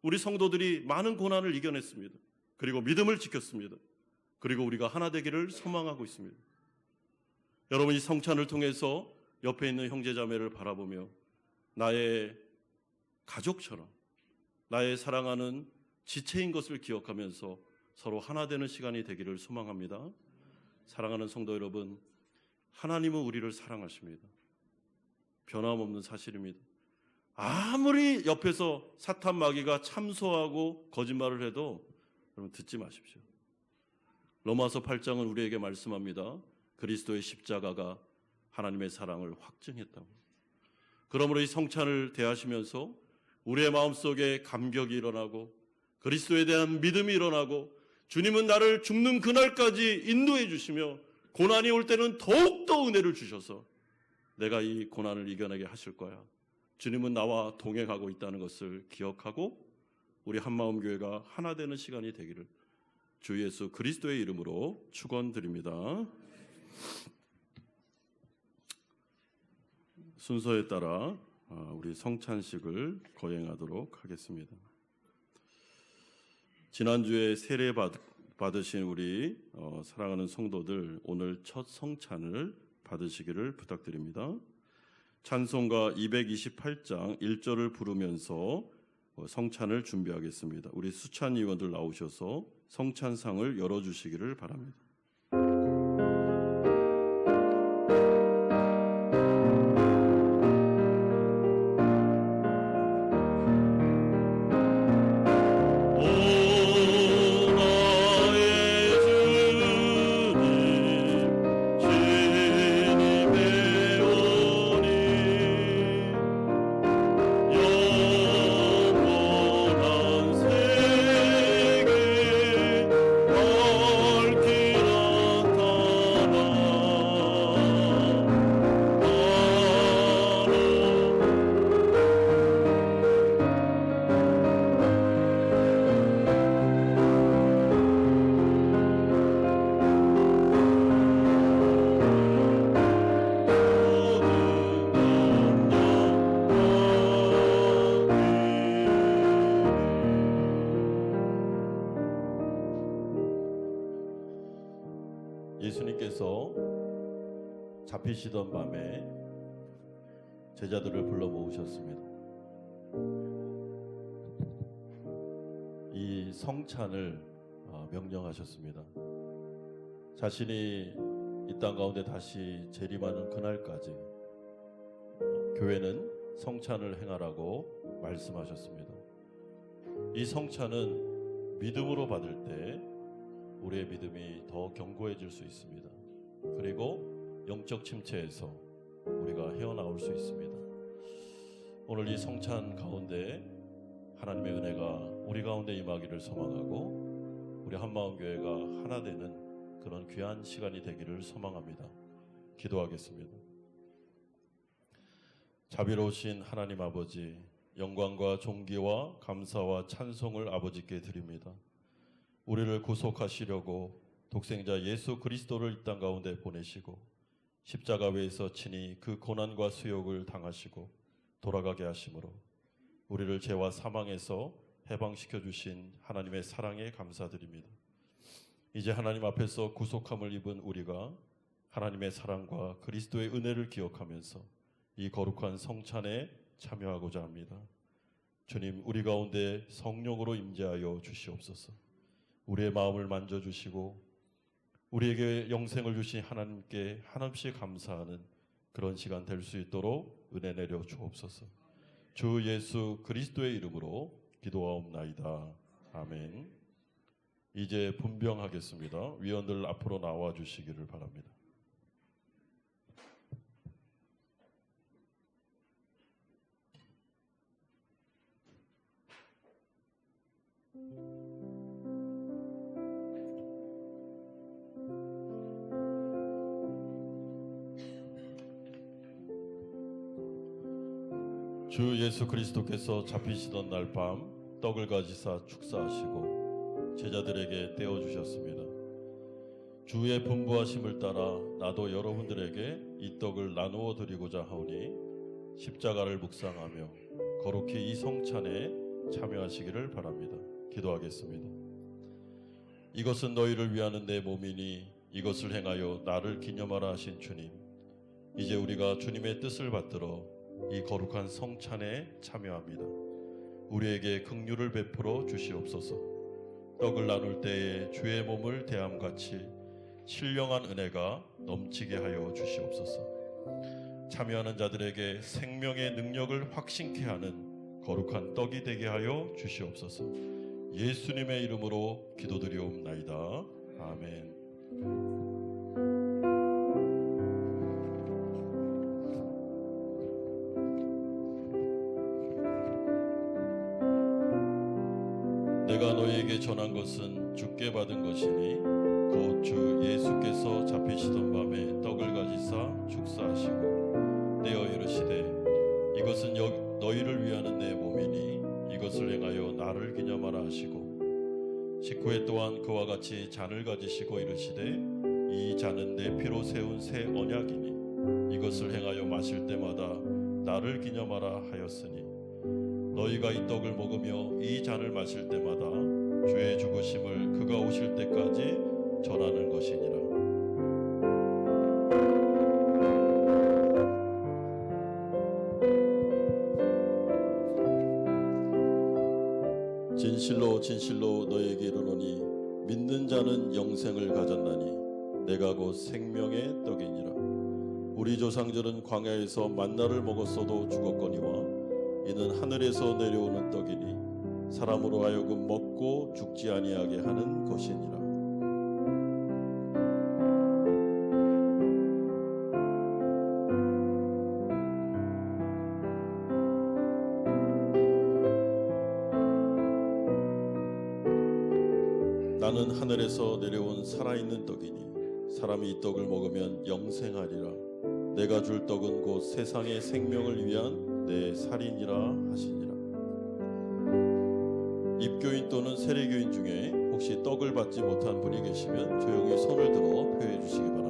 우리 성도들이 많은 고난을 이겨냈습니다. 그리고 믿음을 지켰습니다. 그리고 우리가 하나 되기를 소망하고 있습니다. 여러분, 이 성찬을 통해서 옆에 있는 형제 자매를 바라보며 나의 가족처럼 나의 사랑하는 지체인 것을 기억하면서 서로 하나 되는 시간이 되기를 소망합니다. 사랑하는 성도 여러분, 하나님은 우리를 사랑하십니다. 변함없는 사실입니다. 아무리 옆에서 사탄 마귀가 참소하고 거짓말을 해도 여러분 듣지 마십시오. 로마서 8장은 우리에게 말씀합니다. 그리스도의 십자가가 하나님의 사랑을 확증했다고. 그러므로 이 성찬을 대하시면서 우리의 마음속에 감격이 일어나고 그리스도에 대한 믿음이 일어나고 주님은 나를 죽는 그날까지 인도해 주시며 고난이 올 때는 더욱더 은혜를 주셔서 내가 이 고난을 이겨내게 하실 거야. 주님은 나와 동행하고 있다는 것을 기억하고 우리 한마음교회가 하나 되는 시간이 되기를 주 예수 그리스도의 이름으로 축원드립니다. 순서에 따라 우리 성찬식을 거행하도록 하겠습니다. 지난주에 세례 받으신 우리 사랑하는 성도들, 오늘 첫 성찬을 받으시기를 부탁드립니다. 찬송가 228장 1절을 부르면서 성찬을 준비하겠습니다. 우리 수찬 의원들 나오셔서 성찬상을 열어주시기를 바랍니다. 예수님께서 잡히시던 밤에 제자들을 불러 모으셨습니다. 이 성찬을 명령하셨습니다. 자신이 이 땅 가운데 다시 재림하는 그날까지 교회는 성찬을 행하라고 말씀하셨습니다. 이 성찬은 믿음으로 받을 때 우리의 믿음이 더 견고해질 수 있습니다. 그리고 영적 침체에서 우리가 헤어나올 수 있습니다. 오늘 이 성찬 가운데 하나님의 은혜가 우리 가운데 임하기를 소망하고 우리 한마음교회가 하나 되는 그런 귀한 시간이 되기를 소망합니다. 기도하겠습니다. 자비로우신 하나님 아버지, 영광과 존귀와 감사와 찬송을 아버지께 드립니다. 우리를 구속하시려고 독생자 예수 그리스도를 이 땅 가운데 보내시고 십자가 위에서 친히 그 고난과 수욕을 당하시고 돌아가게 하심으로 우리를 죄와 사망에서 해방시켜 주신 하나님의 사랑에 감사드립니다. 이제 하나님 앞에서 구속함을 입은 우리가 하나님의 사랑과 그리스도의 은혜를 기억하면서 이 거룩한 성찬에 참여하고자 합니다. 주님, 우리 가운데 성령으로 임재하여 주시옵소서. 우리의 마음을 만져주시고 우리에게 영생을 주신 하나님께 한없이 감사하는 그런 시간 될 수 있도록 은혜 내려 주옵소서. 주 예수 그리스도의 이름으로 기도하옵나이다. 아멘. 이제 분병하겠습니다. 위원들 앞으로 나와 주시기를 바랍니다. 주 예수 그리스도께서 잡히시던 날 밤 떡을 가지사 축사하시고 제자들에게 떼어주셨습니다. 주의 분부하심을 따라 나도 여러분들에게 이 떡을 나누어 드리고자 하오니 십자가를 묵상하며 거룩히 이 성찬에 참여하시기를 바랍니다. 기도하겠습니다. 이것은 너희를 위하는 내 몸이니 이것을 행하여 나를 기념하라 하신 주님, 이제 우리가 주님의 뜻을 받들어 이 거룩한 성찬에 참여합니다. 우리에게 긍휼을 베풀어 주시옵소서. 떡을 나눌 때에 주의 몸을 대함같이 신령한 은혜가 넘치게 하여 주시옵소서. 참여하는 자들에게 생명의 능력을 확신케 하는 거룩한 떡이 되게 하여 주시옵소서. 예수님의 이름으로 기도드리옵나이다. 아멘. 내가 너희에게 전한 것은 주께 받은 것이니 곧 주 예수께서 잡히시던 밤에 떡을 가지사 축사하시고 떼어 이르시되 이것은 너희를 위하는 내 몸이니 이것을 행하여 나를 기념하라 하시고 식후에 또한 그와 같이 잔을 가지시고 이르시되 이 잔은 내 피로 세운 새 언약이니 이것을 행하여 마실 때마다 나를 기념하라 하였으니 너희가 이 떡을 먹으며 이 잔을 마실 때마다 주의 죽으심을 그가 오실 때까지 전하는 것이니라. 진실로 진실로 너희에게 이르노니 믿는 자는 영생을 가졌나니 내가 곧 생명의 떡이니라. 우리 조상들은 광야에서 만나를 먹었어도 죽었거니와 이는 하늘에서 내려오는 떡이니 사람으로 하여금 먹고 죽지 아니하게 하는 것이니라. 나는 하늘에서 내려온 살아있는 떡이니 사람이 이 떡을 먹으면 영생하리라. 내가 줄 떡은 곧 세상의 생명을 위한 내 살이니라 하시니라. 입교인 또는 세례교인 중에 혹시 떡을 받지 못한 분이 계시면 조용히 손을 들어 표해 주시기 바랍니다.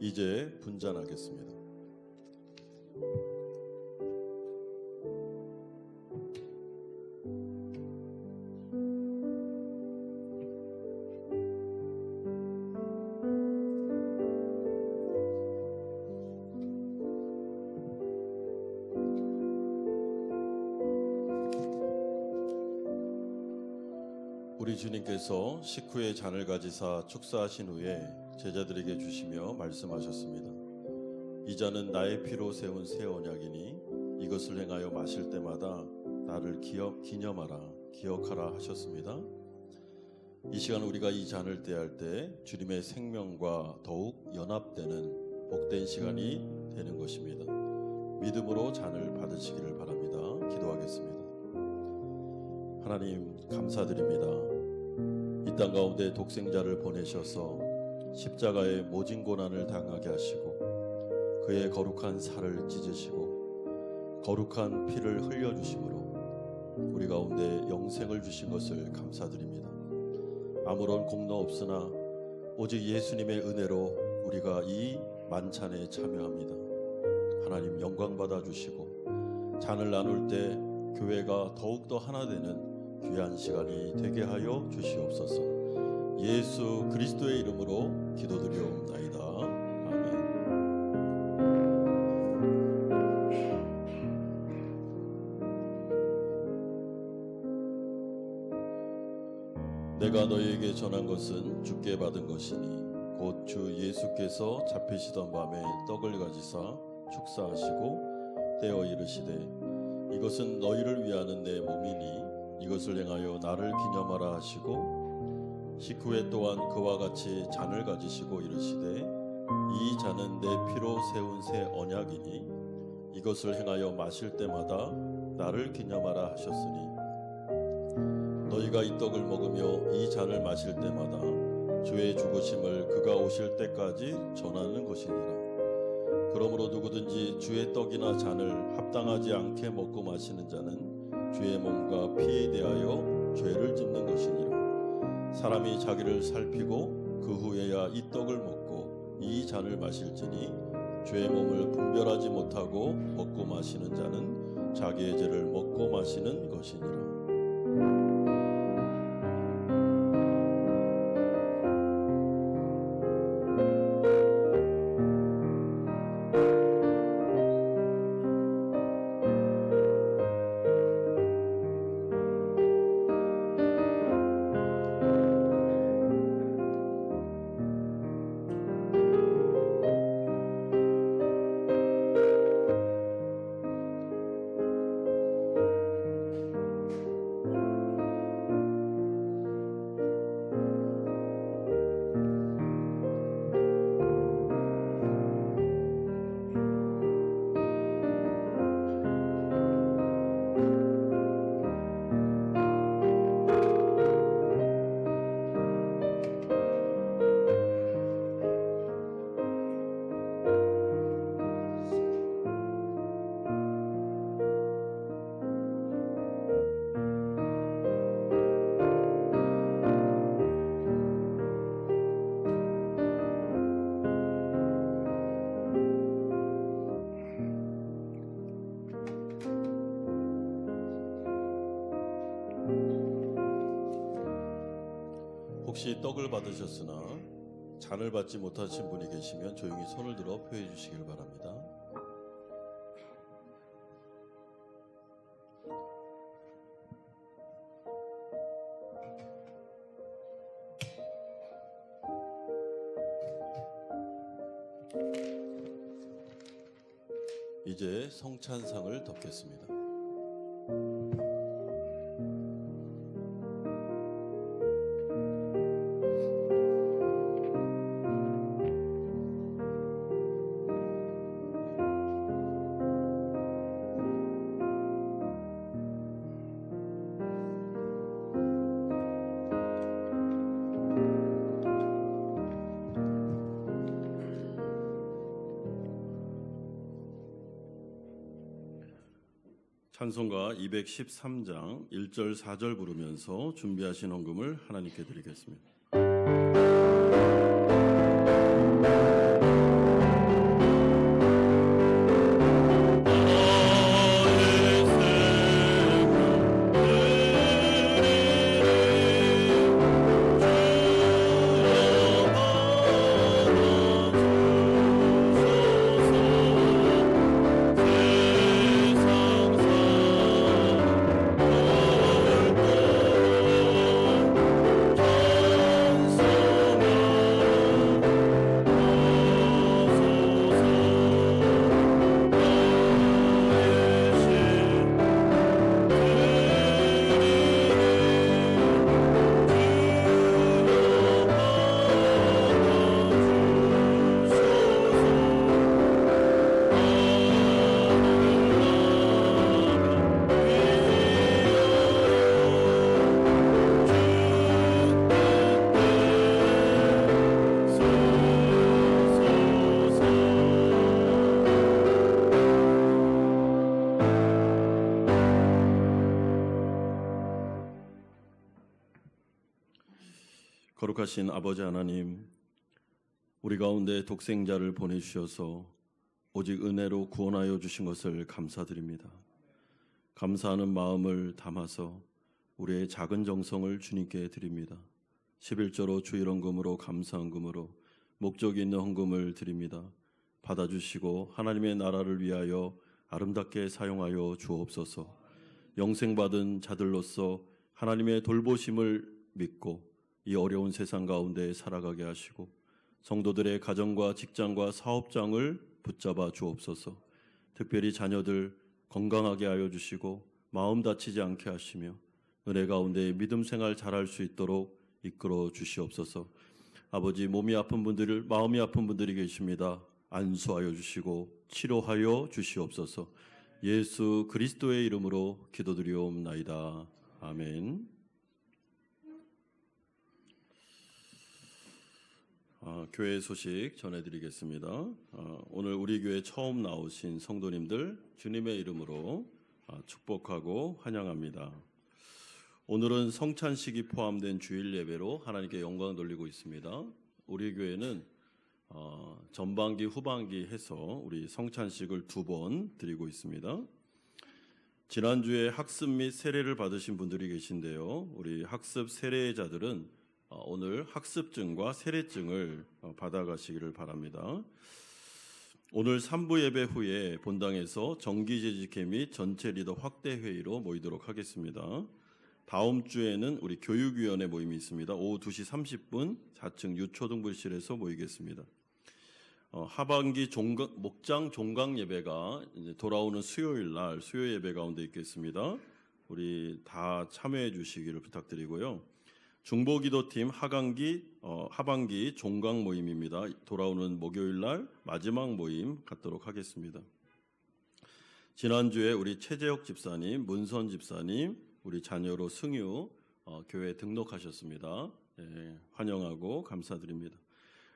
이제 분잔하겠습니다. 우리 주님께서 식후에 잔을 가지사 축사하신 후에 제자들에게 주시며 말씀하셨습니다. 이 잔은 나의 피로 세운 새 언약이니 이것을 행하여 마실 때마다 나를 기억하라 하셨습니다. 이 시간 우리가 이 잔을 떼할 때 주님의 생명과 더욱 연합되는 복된 시간이 되는 것입니다. 믿음으로 잔을 받으시기를 바랍니다. 기도하겠습니다. 하나님 감사드립니다. 이 땅 가운데 독생자를 보내셔서 십자가의 모진 고난을 당하게 하시고 그의 거룩한 살을 찢으시고 거룩한 피를 흘려주심으로 우리 가운데 영생을 주신 것을 감사드립니다. 아무런 공로 없으나 오직 예수님의 은혜로 우리가 이 만찬에 참여합니다. 하나님 영광 받아주시고 잔을 나눌 때 교회가 더욱더 하나 되는 귀한 시간이 되게 하여 주시옵소서. 예수 그리스도의 이름으로 기도드리옵나이다. 아멘. 내가 너희에게 전한 것은 주께 받은 것이니 곧 주 예수께서 잡히시던 밤에 떡을 가지사 축사하시고 떼어 이르시되 이것은 너희를 위하는 내 몸이니 이것을 행하여 나를 기념하라 하시고 식후에 또한 그와 같이 잔을 가지시고 이르시되 이 잔은 내 피로 세운 새 언약이니 이것을 행하여 마실 때마다 나를 기념하라 하셨으니 너희가 이 떡을 먹으며 이 잔을 마실 때마다 주의 죽으심을 그가 오실 때까지 전하는 것이니라. 그러므로 누구든지 주의 떡이나 잔을 합당하지 않게 먹고 마시는 자는 주의 몸과 피에 대하여 죄를 짓는 것이니라. 사람이 자기를 살피고 그 후에야 이 떡을 먹고 이 잔을 마실지니 주의 몸을 분별하지 못하고 먹고 마시는 자는 자기의 죄를 먹고 마시는 것이니라. 혹시 떡을 받으셨으나 잔을 받지 못하신 분이 계시면 조용히 손을 들어 표해 주시길 바랍니다. 이제 성찬상을 덮겠습니다. 찬송가 213장 1절 4절 부르면서 준비하신 헌금을 하나님께 드리겠습니다. 거룩하신 아버지 하나님, 우리 가운데 독생자를 보내주셔서 오직 은혜로 구원하여 주신 것을 감사드립니다. 감사하는 마음을 담아서 우리의 작은 정성을 주님께 드립니다. 11조로 주일헌금으로 감사헌금으로 목적이 있는 헌금을 드립니다. 받아주시고 하나님의 나라를 위하여 아름답게 사용하여 주옵소서. 영생받은 자들로서 하나님의 돌보심을 믿고 이 어려운 세상 가운데 살아가게 하시고 성도들의 가정과 직장과 사업장을 붙잡아 주옵소서. 특별히 자녀들 건강하게 하여 주시고 마음 다치지 않게 하시며 은혜 가운데 믿음 생활 잘할 수 있도록 이끌어 주시옵소서. 아버지, 몸이 아픈 분들, 마음이 아픈 분들이 계십니다. 안수하여 주시고 치료하여 주시옵소서. 예수 그리스도의 이름으로 기도드리옵나이다. 아멘. 교회 소식 전해드리겠습니다. 오늘 우리 교회 처음 나오신 성도님들 주님의 이름으로 축복하고 환영합니다. 오늘은 성찬식이 포함된 주일 예배로 하나님께 영광 돌리고 있습니다. 우리 교회는 전반기 후반기 해서 우리 성찬식을 2번 드리고 있습니다. 지난주에 학습 및 세례를 받으신 분들이 계신데요. 우리 학습 세례자들은 오늘 학습증과 세례증을 받아가시기를 바랍니다. 오늘 3부 예배 후에 본당에서 정기재직회 및 전체 리더 확대 회의로 모이도록 하겠습니다. 다음 주에는 우리 교육위원회 모임이 있습니다. 오후 2시 30분 4층 유초등부실에서 모이겠습니다. 하반기 목장 종강 예배가 이제 돌아오는 수요일 날 수요 예배 가운데 있겠습니다. 우리 다 참여해 주시기를 부탁드리고요. 중보기도팀 하반기 종강 모임입니다. 돌아오는 목요일 날 마지막 모임 갖도록 하겠습니다. 지난주에 우리 최재혁 집사님, 문선 집사님, 우리 자녀로 승유 교회에 등록하셨습니다. 네, 환영하고 감사드립니다.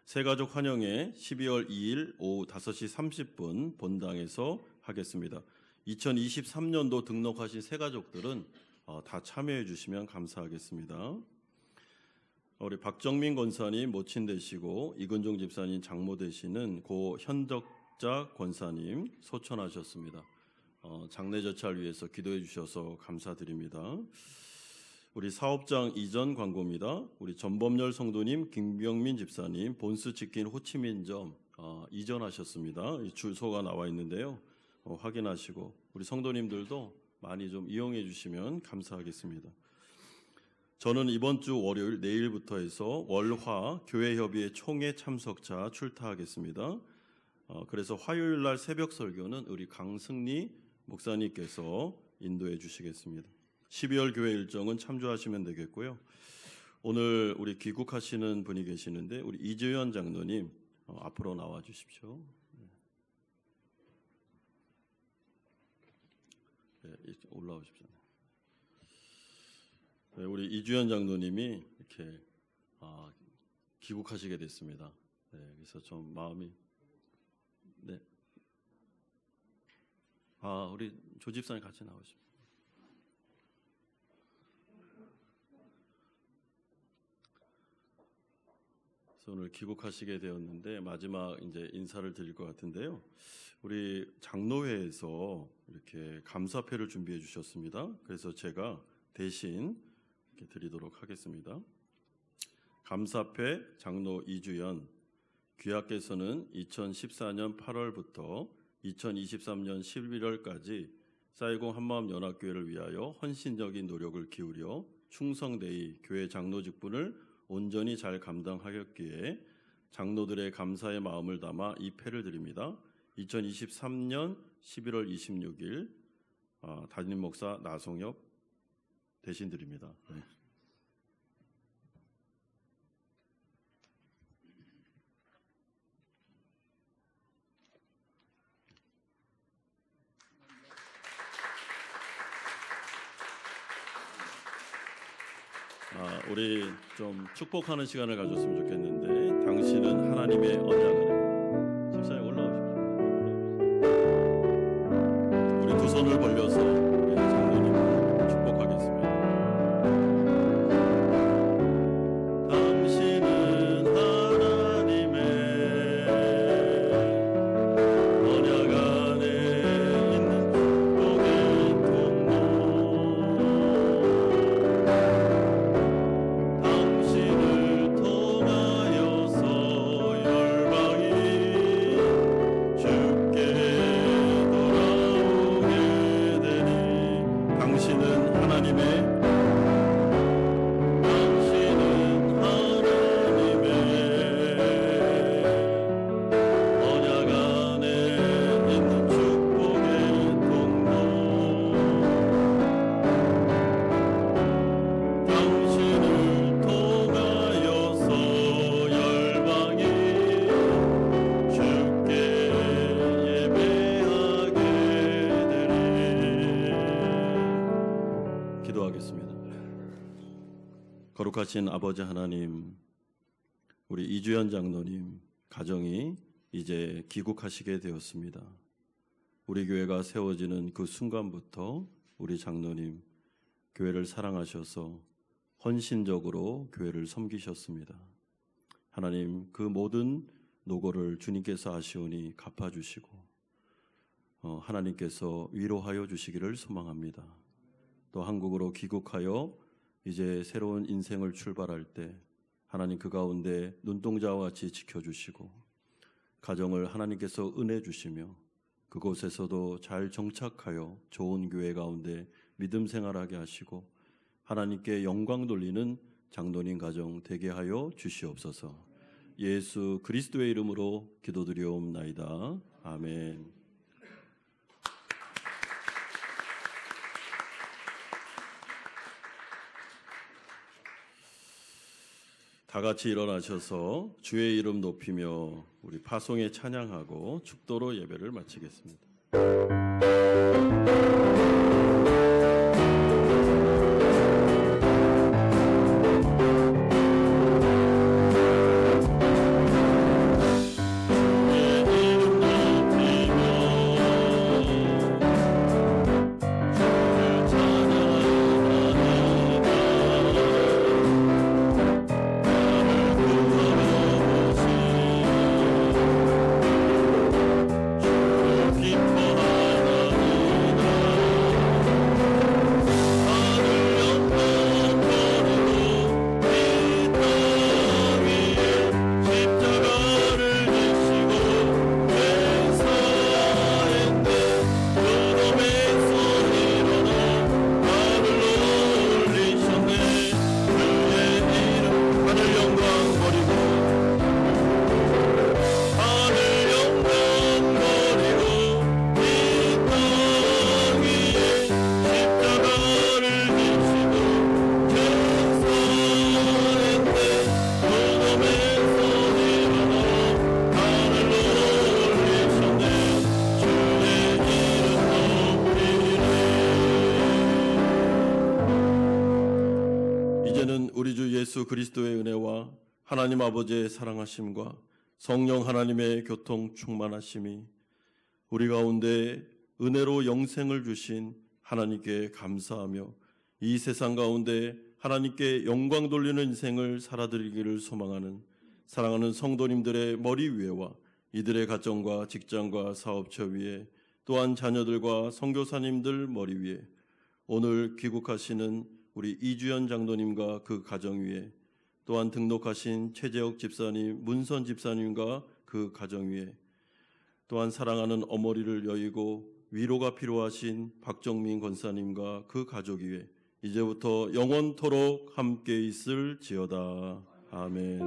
새가족 환영회 12월 2일 오후 5시 30분 본당에서 하겠습니다. 2023년도 등록하신 새가족들은 다 참여해 주시면 감사하겠습니다. 우리 박정민 권사님 모친 되시고 이근종 집사님 장모 되시는 고 현덕자 권사님 소천하셨습니다. 장례 절차를 위해서 기도해 주셔서 감사드립니다. 우리 사업장 이전 광고입니다. 우리 전범열 성도님, 김병민 집사님 본스 치킨 호치민점 이전하셨습니다. 이 주소가 나와 있는데요. 확인하시고 우리 성도님들도 많이 좀 이용해 주시면 감사하겠습니다. 저는 이번 주 월요일 내일부터 해서 월화 교회협의회 총회 참석차 출타하겠습니다. 그래서 화요일 날 새벽 설교는 우리 강승리 목사님께서 인도해 주시겠습니다. 12월 교회 일정은 참조하시면 되겠고요. 오늘 우리 귀국하시는 분이 계시는데 우리 이주연 장로님 앞으로 나와 주십시오. 네, 올라오십시오. 네, 우리 이주연 장로님이 이렇게 귀국하시게 됐습니다. 네, 그래서 좀 마음이 네. 우리 조 집사님 같이 나오십시오. 그래서 오늘 귀국하시게 되었는데 마지막 이제 인사를 드릴 것 같은데요. 우리 장로회에서 이렇게 감사패를 준비해 주셨습니다. 그래서 제가 대신 이렇게 드리도록 하겠습니다. 감사패 장로 이주연, 귀하께서는 2014년 8월부터 2023년 11월까지 사이공 한마음 연합교회를 위하여 헌신적인 노력을 기울여 충성되이 교회 장로 직분을 온전히 잘 감당하였기에 장로들의 감사의 마음을 담아 이 패를 드립니다. 2023년 11월 26일 담임 목사 나성엽 대신 드립니다. 네. 우리 좀 축복하는 시간을 가졌으면 좋겠는데 당신은 하나님의 언약 안에 집사님 올라오십시오. 우리 두 손을 벌려서 우리 장로님 축복하겠습니다. 당신은 거룩하신 아버지 하나님, 우리 이주연 장로님 가정이 이제 귀국하시게 되었습니다. 우리 교회가 세워지는 그 순간부터 우리 장로님 교회를 사랑하셔서 헌신적으로 교회를 섬기셨습니다. 하나님, 그 모든 노고를 주님께서 아시오니 갚아주시고 하나님께서 위로하여 주시기를 소망합니다. 또 한국으로 귀국하여 이제 새로운 인생을 출발할 때 하나님 그 가운데 눈동자와 같이 지켜주시고 가정을 하나님께서 은혜 주시며 그곳에서도 잘 정착하여 좋은 교회 가운데 믿음 생활하게 하시고 하나님께 영광 돌리는 장로님 가정 되게 하여 주시옵소서. 예수 그리스도의 이름으로 기도드리옵나이다. 아멘. 다 같이 일어나셔서 주의 이름 높이며 우리 파송에 찬양하고 축도로 예배를 마치겠습니다. 우리 주 예수 그리스도의 은혜와 하나님 아버지의 사랑하심과 성령 하나님의 교통 충만하심이 우리 가운데 은혜로 영생을 주신 하나님께 감사하며 이 세상 가운데 하나님께 영광 돌리는 인생을 살아드리기를 소망하는 사랑하는 성도님들의 머리 위에와 이들의 가정과 직장과 사업처 위에 또한 자녀들과 선교사님들 머리 위에 오늘 귀국하시는 우리 이주연 장로님과 그 가정 위에 또한 등록하신 최재혁 집사님, 문선 집사님과 그 가정 위에 또한 사랑하는 어머니를 여의고 위로가 필요하신 박정민 권사님과 그 가족 위에 이제부터 영원토록 함께 있을지어다. 아멘.